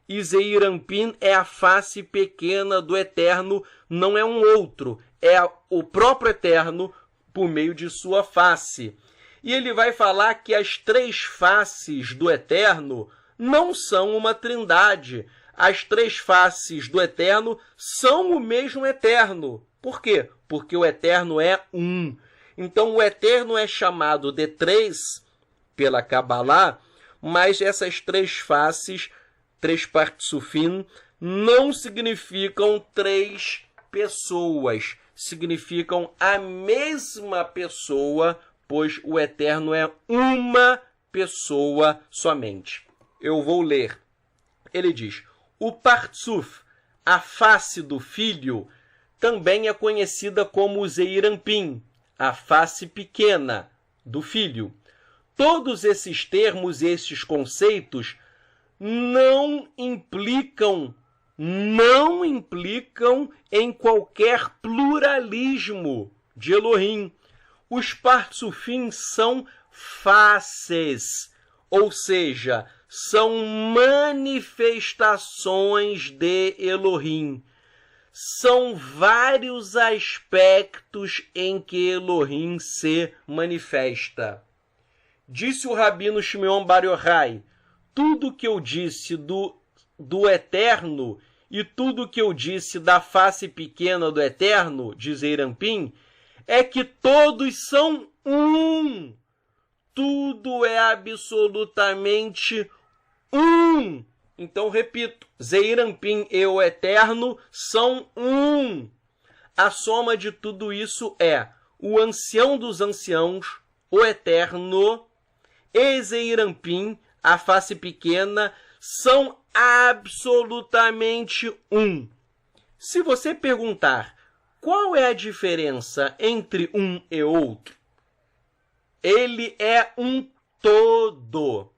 E Zeir Anpin é a face pequena do Eterno, não é um outro. É o próprio Eterno por meio de sua face. E ele vai falar que as três faces do Eterno não são uma trindade. As três faces do Eterno são o mesmo Eterno. Por quê? Porque o Eterno é um. Então o Eterno é chamado de três pela Kabbalah, mas essas três faces, três partsufim, não significam três pessoas. Significam a mesma pessoa, pois o Eterno é uma pessoa somente. Eu vou ler. Ele diz: o partsuf, a face do filho, também é conhecida como Zeir Anpin, a face pequena do filho. Todos esses termos e esses conceitos não implicam em qualquer pluralismo de Elohim. Os partsufim são faces, ou seja, são manifestações de Elohim. São vários aspectos em que Elohim se manifesta. Disse o rabino Shimeon Bar Yochai: tudo que eu disse do Eterno e tudo que eu disse da face pequena do Eterno, de Zeir Anpin, é que todos são um. Tudo é absolutamente um. Então, repito, Zeir Anpin e o Eterno são um. A soma de tudo isso é o ancião dos anciãos, o Eterno, e Zeir Anpin, a face pequena, são absolutamente um. Se você perguntar qual é a diferença entre um e outro, ele é um todo.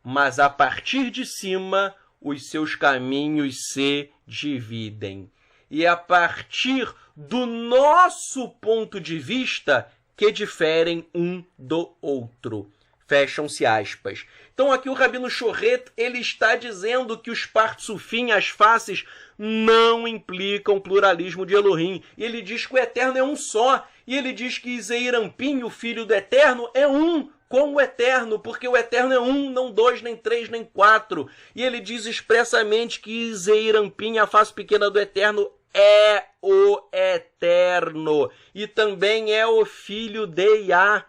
Mas a partir de cima, os seus caminhos se dividem. E a partir do nosso ponto de vista, que diferem um do outro. Fecham-se aspas. Então aqui o rabino Shoret, ele está dizendo que os partsufim, as faces, não implicam pluralismo de Elohim. E ele diz que o Eterno é um só. E ele diz que Zeir Anpin, o filho do Eterno, é um com o Eterno, porque o Eterno é um, não dois, nem três, nem quatro. E ele diz expressamente que Zeir Anpin, a face pequena do Eterno, é o Eterno. E também é o filho de Yah.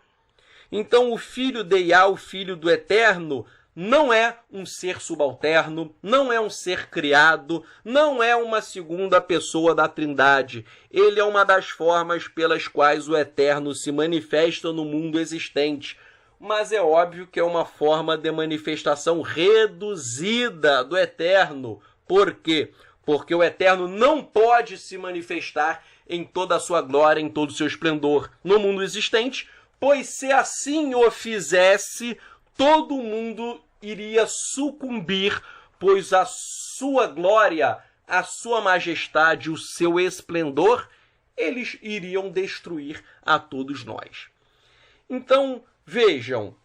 Então o filho de Yah, o filho do Eterno, não é um ser subalterno, não é um ser criado, não é uma segunda pessoa da Trindade. Ele é uma das formas pelas quais o Eterno se manifesta no mundo existente. Mas é óbvio que é uma forma de manifestação reduzida do Eterno. Por quê? Porque o Eterno não pode se manifestar em toda a sua glória, em todo o seu esplendor no mundo existente, pois se assim o fizesse, todo mundo iria sucumbir, pois a sua glória, a sua majestade, o seu esplendor, eles iriam destruir a todos nós. Então, vejam,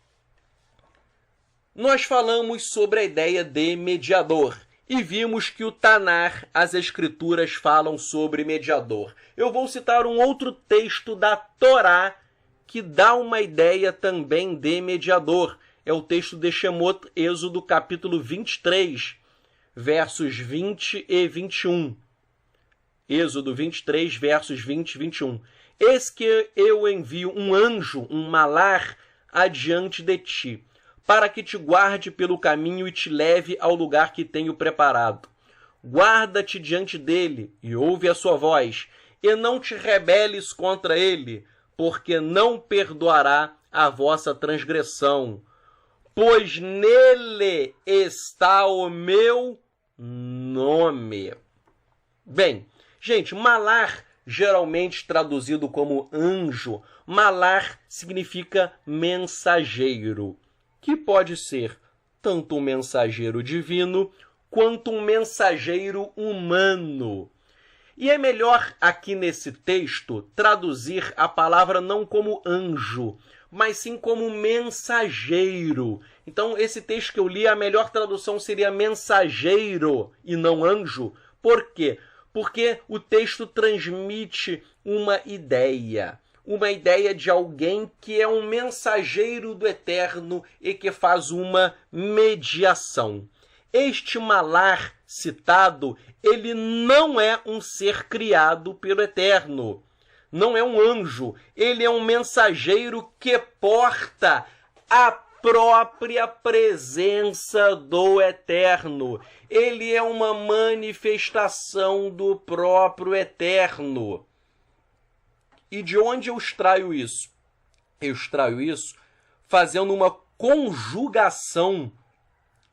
nós falamos sobre a ideia de mediador e vimos que o Tanar, as escrituras, falam sobre mediador. Eu vou citar um outro texto da Torá que dá uma ideia também de mediador. É o texto de Shemot, Êxodo, capítulo 23, versos 20 e 21. Êxodo 23, versos 20 e 21. Eis que eu envio um anjo, um malar, adiante de ti, para que te guarde pelo caminho e te leve ao lugar que tenho preparado. Guarda-te diante dele e ouve a sua voz, e não te rebeles contra ele, porque não perdoará a vossa transgressão, pois nele está o meu nome. Bem, gente, malar, geralmente traduzido como anjo, malar significa mensageiro, que pode ser tanto um mensageiro divino quanto um mensageiro humano. E é melhor aqui nesse texto traduzir a palavra não como anjo, mas sim como mensageiro. Então, esse texto que eu li, a melhor tradução seria mensageiro e não anjo. Por quê? Porque o texto transmite uma ideia de alguém que é um mensageiro do Eterno e que faz uma mediação. Este malar citado, ele não é um ser criado pelo Eterno. Não é um anjo. Ele é um mensageiro que porta a própria presença do Eterno. Ele é uma manifestação do próprio Eterno. E de onde eu extraio isso? Eu extraio isso fazendo uma conjugação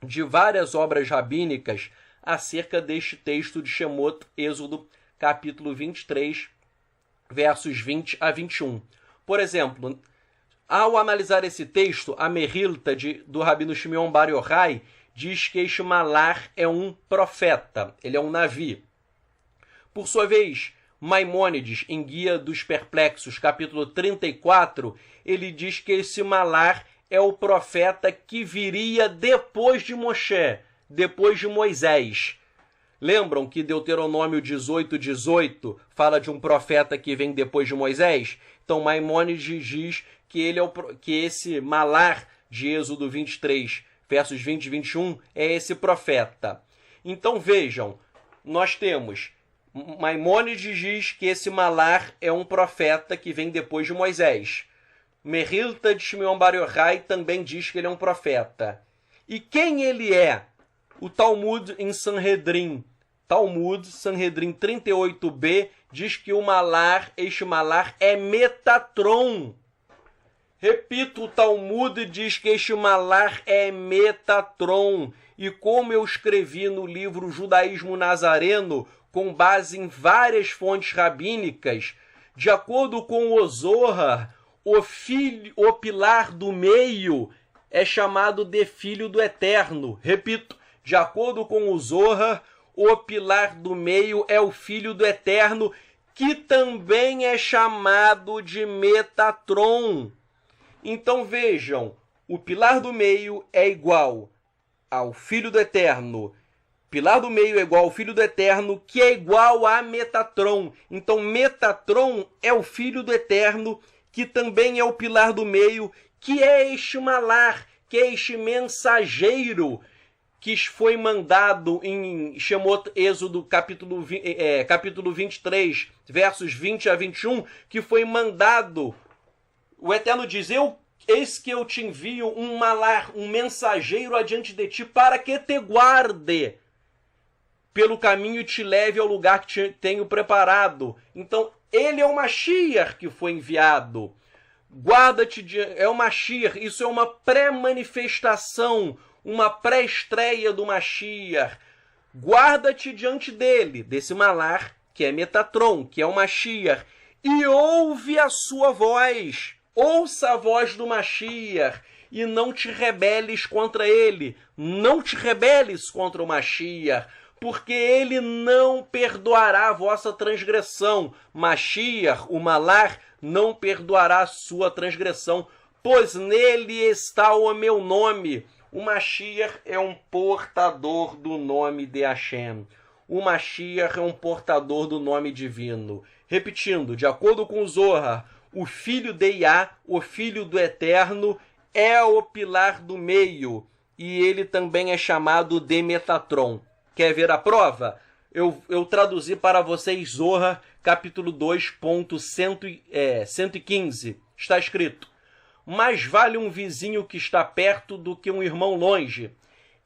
de várias obras rabínicas acerca deste texto de Shemot, Êxodo, capítulo 23, versos 20 a 21. Por exemplo, ao analisar esse texto, a Mehilta do Rabino Shimeon Bar Yochai diz que este malar é um profeta, ele é um navi. Por sua vez, Maimônides, em Guia dos Perplexos, capítulo 34, ele diz que esse malar é o profeta que viria depois de Moshe, depois de Moisés. Lembram que Deuteronômio 18:18 fala de um profeta que vem depois de Moisés? Então Maimônides diz que, que esse malar de Êxodo 23, versos 20 e 21, é esse profeta. Então vejam, nós temos Maimônides diz que esse malar é um profeta que vem depois de Moisés. Mehilta de Shimeon Bar Yochai também diz que ele é um profeta. E quem ele é? O Talmud em Sanhedrin, Sanhedrin 38b, diz que este malar é Metatron. Repito, o Talmud diz que este malar é Metatron. E como eu escrevi no livro Judaísmo Nazareno, com base em várias fontes rabínicas, de acordo com o Zohar, o pilar do meio é chamado de Filho do Eterno. Repito, de acordo com o Zohar, o pilar do meio é o Filho do Eterno, que também é chamado de Metatron. Então vejam, o pilar do meio é igual ao Filho do Eterno. Pilar do meio é igual ao Filho do Eterno, que é igual a Metatron. Então Metatron é o Filho do Eterno, que também é o pilar do meio, que é este malar, que é este mensageiro que foi mandado em Shemot, Êxodo, capítulo 23, versos 20 a 21, que foi mandado. O Eterno diz, eis que eu te envio um malar, um mensageiro adiante de ti, para que te guarde pelo caminho e te leve ao lugar que te tenho preparado. Então, ele é o Mashiach que foi enviado. Guarda-te, é o Mashiach, isso é uma pré-manifestação, uma pré-estreia do Mashiach. Guarda-te diante dele, desse malar, que é Metatron, que é o Mashiach, e ouve a sua voz. Ouça a voz do Mashiach e não te rebeles contra ele. Não te rebeles contra o Mashiach, porque ele não perdoará a vossa transgressão. Mashiach, o malar, não perdoará a sua transgressão, pois nele está o meu nome. O Mashiach é um portador do nome de Hashem. O Mashiach é um portador do nome divino. Repetindo, de acordo com o Zohar, o Filho de Yah, o Filho do Eterno, é o pilar do meio, e ele também é chamado de Metatron. Quer ver a prova? Eu traduzi para vocês Zohar, capítulo 2.115. Está escrito: mais vale um vizinho que está perto do que um irmão longe.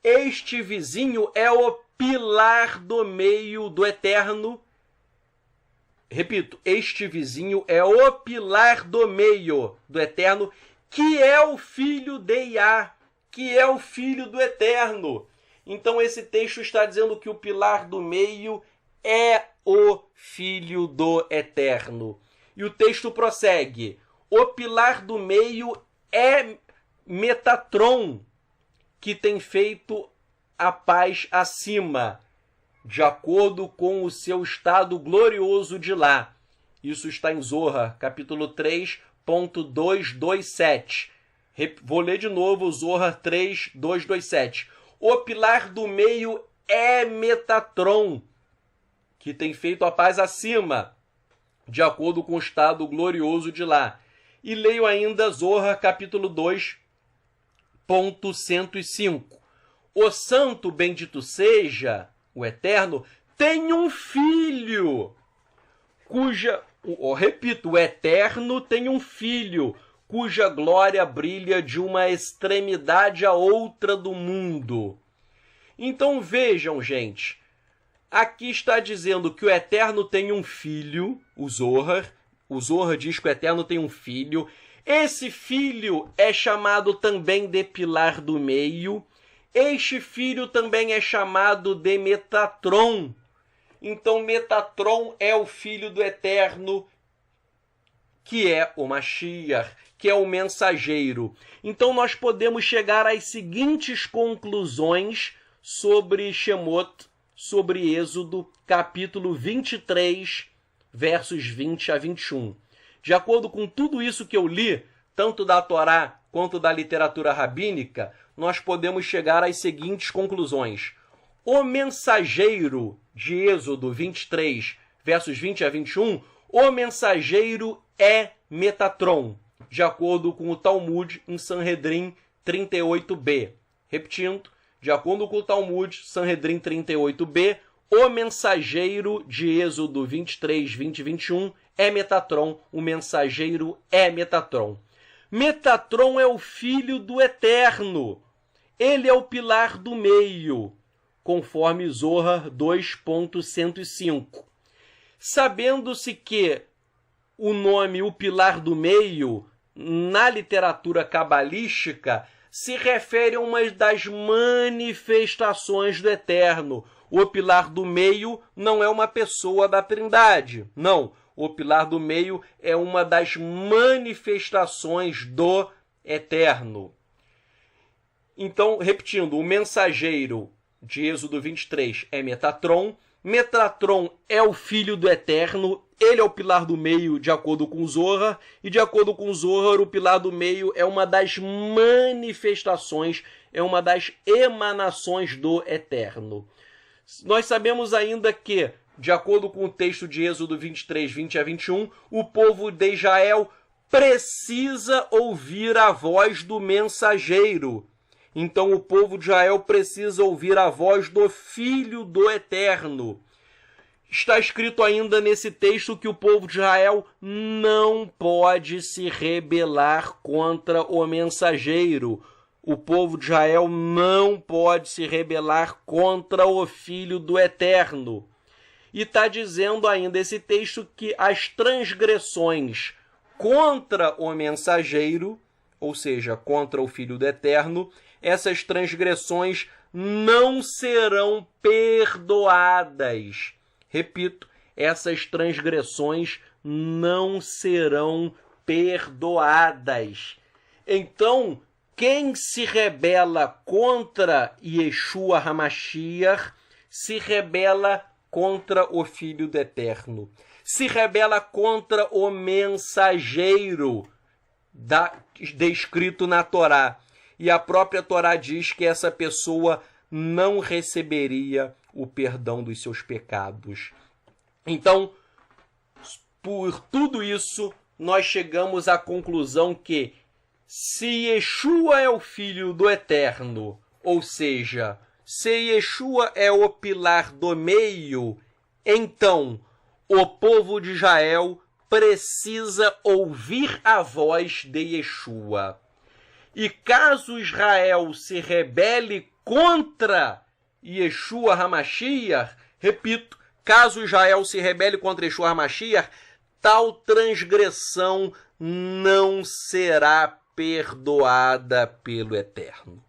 Este vizinho é o pilar do meio do Eterno repito, este vizinho é o pilar do meio do Eterno, que é o filho de Iá, que é o filho do Eterno. Então esse texto está dizendo que o pilar do meio é o filho do Eterno. E o texto prossegue: o pilar do meio é Metatron, que tem feito a paz acima, de acordo com o seu estado glorioso de lá. Isso está em Zohar, capítulo 3.227. Vou ler de novo Zohar 3.227. O pilar do meio é Metatron, que tem feito a paz acima, de acordo com o estado glorioso de lá. E leio ainda Zohar, capítulo 2.105. O santo bendito seja, o Eterno, tem um filho, repito, o Eterno tem um filho, cuja glória brilha de uma extremidade à outra do mundo. Então vejam, gente, aqui está dizendo que o Eterno tem um filho, o Zohar diz que o Eterno tem um filho, esse filho é chamado também de pilar do meio, este filho também é chamado de Metatron. Então Metatron é o filho do Eterno, que é o Mashiach, que é o mensageiro. Então nós podemos chegar às seguintes conclusões sobre Shemot, sobre Êxodo, capítulo 23, versos 20 a 21. De acordo com tudo isso que eu li, tanto da Torá quanto da literatura rabínica, nós podemos chegar às seguintes conclusões. O mensageiro de Êxodo 23, versos 20 a 21, o mensageiro é Metatron, de acordo com o Talmud em Sanhedrin 38b. Repetindo, de acordo com o Talmud, Sanhedrin 38b, o mensageiro de Êxodo 23, 20 e 21 é Metatron, o mensageiro é Metatron. Metatron é o filho do Eterno. Ele é o pilar do meio, conforme Zohar 2.105. Sabendo-se que o nome, o pilar do meio, na literatura cabalística, se refere a uma das manifestações do Eterno. O pilar do meio não é uma pessoa da Trindade, não. O pilar do meio é uma das manifestações do Eterno. Então, repetindo, o mensageiro de Êxodo 23 é Metatron. Metatron é o filho do Eterno, ele é o pilar do meio, de acordo com Zohar, e de acordo com Zohar, o pilar do meio é uma das manifestações, é uma das emanações do Eterno. Nós sabemos ainda que, de acordo com o texto de Êxodo 23, 20 a 21, o povo de Israel precisa ouvir a voz do mensageiro. Então o povo de Israel precisa ouvir a voz do Filho do Eterno. Está escrito ainda nesse texto que o povo de Israel não pode se rebelar contra o mensageiro. O povo de Israel não pode se rebelar contra o Filho do Eterno. E está dizendo ainda esse texto que as transgressões contra o mensageiro, ou seja, contra o Filho do Eterno, essas transgressões não serão perdoadas. Repito, essas transgressões não serão perdoadas. Então, quem se rebela contra Yeshua HaMashiach se rebela contra o Filho do Eterno. Se rebela contra o mensageiro descrito na Torá. E a própria Torá diz que essa pessoa não receberia o perdão dos seus pecados. Então, por tudo isso, nós chegamos à conclusão que se Yeshua é o Filho do Eterno, ou seja, se Yeshua é o pilar do meio, então o povo de Israel precisa ouvir a voz de Yeshua. E caso Israel se rebele contra Yeshua HaMashiach, repito, Caso Israel se rebele contra Yeshua HaMashiach, tal transgressão não será perdoada pelo Eterno.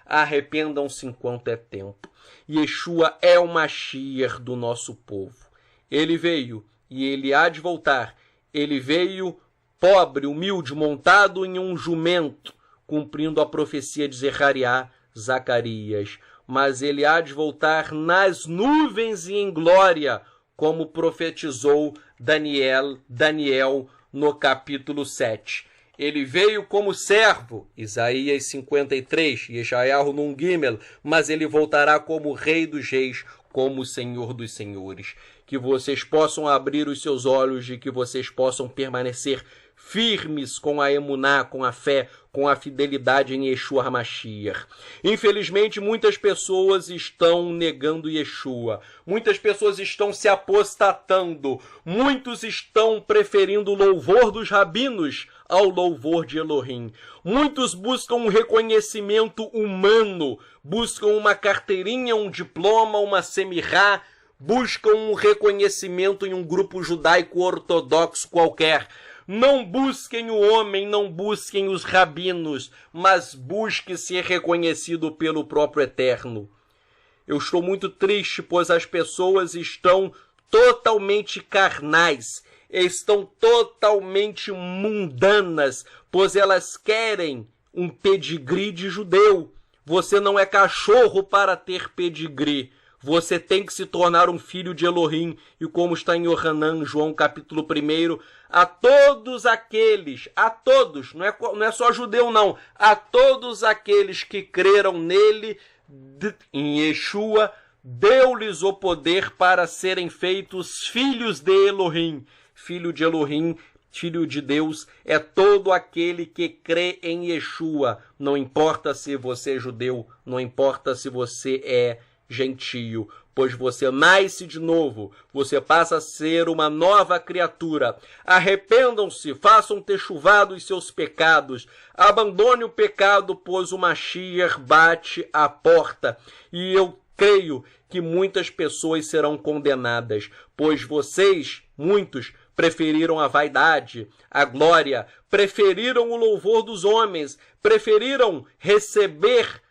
Arrependam-se enquanto é tempo. Yeshua é o Mashiach do nosso povo. Ele veio e ele há de voltar. Ele veio pobre, humilde, montado em um jumento, cumprindo a profecia de Zacarias. Mas ele há de voltar nas nuvens e em glória, como profetizou Daniel no capítulo 7. Ele veio como servo, Isaías 53, Yeshayahu Nun Gimel, mas ele voltará como Rei dos Reis, como Senhor dos Senhores. Que vocês possam abrir os seus olhos e que vocês possam permanecer firmes com a emuná, com a fé, com a fidelidade em Yeshua HaMashiach. Infelizmente, muitas pessoas estão negando Yeshua. Muitas pessoas estão se apostatando. Muitos estão preferindo o louvor dos rabinos ao louvor de Elohim. Muitos buscam um reconhecimento humano, buscam uma carteirinha, um diploma, uma semirá, buscam um reconhecimento em um grupo judaico ortodoxo qualquer. Não busquem o homem, não busquem os rabinos, mas busque ser reconhecido pelo próprio Eterno. Eu estou muito triste, pois as pessoas estão totalmente carnais, estão totalmente mundanas, pois elas querem um pedigree de judeu. Você não é cachorro para ter pedigree. Você tem que se tornar um filho de Elohim. E como está em Yohanan, João capítulo 1, a todos aqueles, não é só judeu não, a todos aqueles que creram nele, em Yeshua, deu-lhes o poder para serem feitos filhos de Elohim. Filho de Elohim, filho de Deus, é todo aquele que crê em Yeshua. Não importa se você é judeu, não importa se você é gentio, pois você nasce de novo, você passa a ser uma nova criatura. Arrependam-se, façam techuvá dos seus pecados, abandone o pecado, pois o Mashiach bate à porta, e eu creio que muitas pessoas serão condenadas, pois vocês, muitos, preferiram a vaidade, a glória, preferiram o louvor dos homens, preferiram receber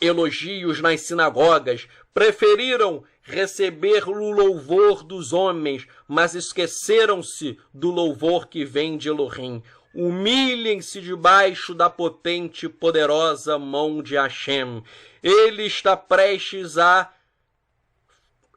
elogios nas sinagogas, preferiram receber o louvor dos homens, mas esqueceram-se do louvor que vem de Elohim. Humilhem-se debaixo da potente e poderosa mão de Hashem. Ele está prestes a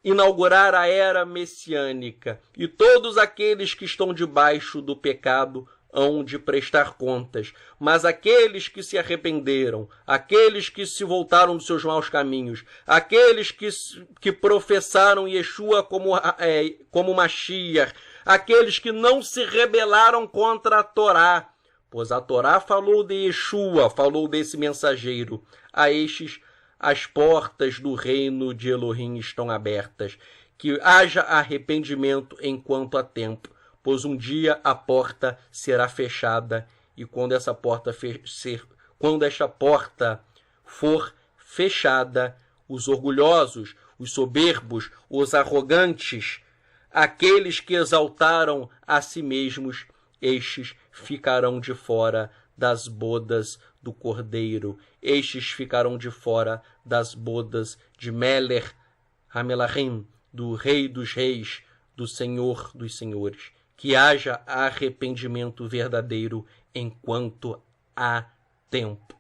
inaugurar a era messiânica, e todos aqueles que estão debaixo do pecado hão de prestar contas, mas aqueles que se arrependeram, aqueles que se voltaram dos seus maus caminhos, aqueles que professaram Yeshua como Mashiach, aqueles que não se rebelaram contra a Torá, pois a Torá falou de Yeshua, falou desse mensageiro, a estes as portas do reino de Elohim estão abertas, que haja arrependimento enquanto há tempo, pois um dia a porta será fechada, e quando essa porta for fechada, os orgulhosos, os soberbos, os arrogantes, aqueles que exaltaram a si mesmos, estes ficarão de fora das bodas do Cordeiro, estes ficarão de fora das bodas de Meler Hamelachim, do Rei dos Reis, do Senhor dos Senhores. Que haja arrependimento verdadeiro enquanto há tempo.